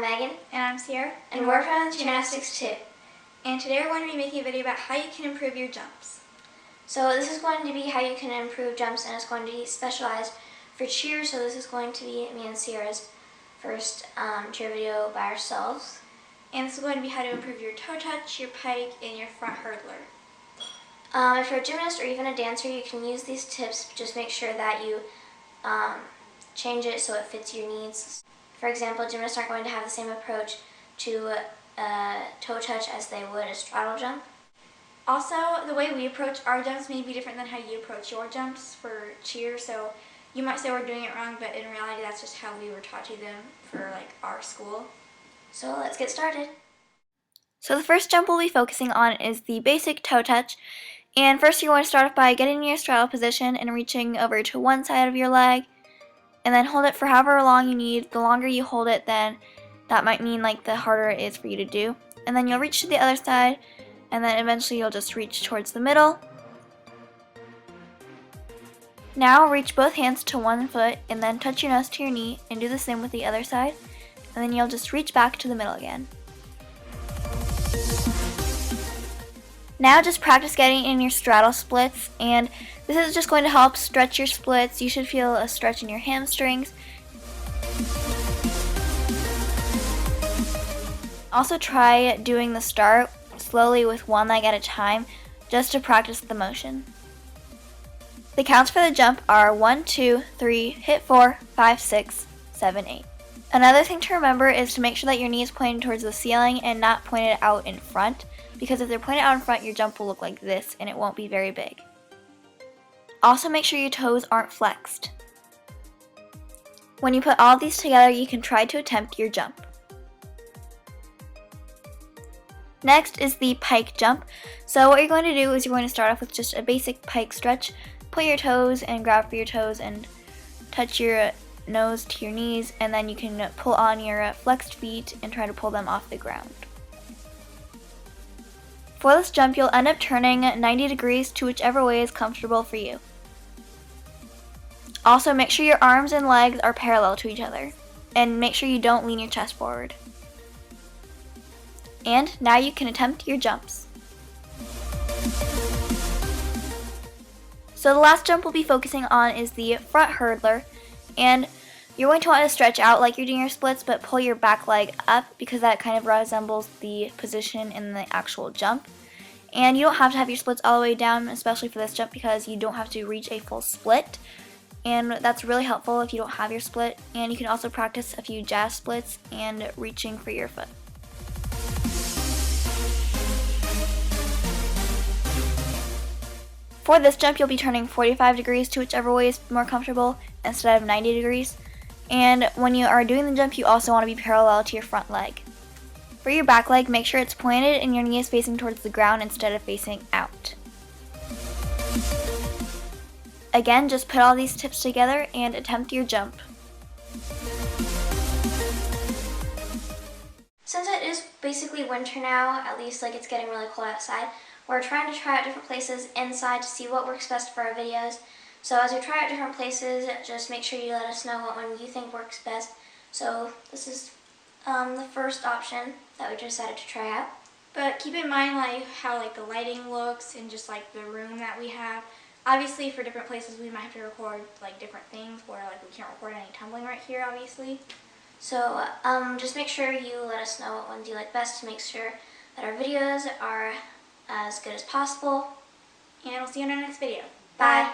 I'm Megan. And I'm Ciera. And we're from Gymnastics 2. And today we're going to be making a video about how you can improve your jumps. So this is going to be how you can improve jumps, and it's going to be specialized for cheer. So this is going to be me and Ciera's first cheer video by ourselves. And this is going to be how to improve your toe touch, your pike, and your front hurdler. If you're a gymnast or even a dancer, you can use these tips. Just make sure that you change it so it fits your needs. For example, gymnasts aren't going to have the same approach to toe touch as they would a straddle jump. Also, the way we approach our jumps may be different than how you approach your jumps for cheer. So you might say we're doing it wrong, but in reality that's just how we were taught to them for our school. So let's get started. So the first jump we'll be focusing on is the basic toe touch. And first you're going to start off by getting in your straddle position and reaching over to one side of your leg. And then hold it for however long you need. The longer you hold it, then that might mean the harder it is for you to do. And then you'll reach to the other side, and then eventually you'll just reach towards the middle. Now reach both hands to one foot and then touch your nose to your knee and do the same with the other side. And then you'll just reach back to the middle again. Now just practice getting in your straddle splits, and this is just going to help stretch your splits. You should feel a stretch in your hamstrings. Also try doing the start slowly with one leg at a time, just to practice the motion. The counts for the jump are 1, 2, 3, hit 4, 5, 6, 7, 8. Another thing to remember is to make sure that your knee is pointed towards the ceiling and not pointed out in front, because if they're pointed out in front, your jump will look like this and it won't be very big. Also make sure your toes aren't flexed. When you put all of these together, you can try to attempt your jump. Next is the pike jump. So what you're going to do is you're going to start off with just a basic pike stretch. Point your toes and grab for your toes and touch your nose to your knees, and then you can pull on your flexed feet and try to pull them off the ground. For this jump, you'll end up turning 90 degrees to whichever way is comfortable for you. Also, make sure your arms and legs are parallel to each other, and make sure you don't lean your chest forward. And now you can attempt your jumps. So the last jump we'll be focusing on is the front hurdler, and you're going to want to stretch out like you're doing your splits, but pull your back leg up because that kind of resembles the position in the actual jump. And you don't have to have your splits all the way down, especially for this jump, because you don't have to reach a full split. And that's really helpful if you don't have your split. And you can also practice a few jazz splits and reaching for your foot. For this jump, you'll be turning 45 degrees to whichever way is more comfortable instead of 90 degrees. And when you are doing the jump, you also want to be parallel to your front leg. For your back leg, make sure it's pointed and your knee is facing towards the ground instead of facing out. Again, just put all these tips together and attempt your jump. Since it is basically winter now, at least it's getting really cold outside, we're trying to try out different places inside to see what works best for our videos. So as we try out different places, just make sure you let us know what one you think works best. So this is the first option that we decided to try out. But keep in mind how the lighting looks and just the room that we have. Obviously for different places we might have to record different things where we can't record any tumbling right here, obviously. So just make sure you let us know what ones you like best to make sure that our videos are as good as possible. And we'll see you in our next video. Bye.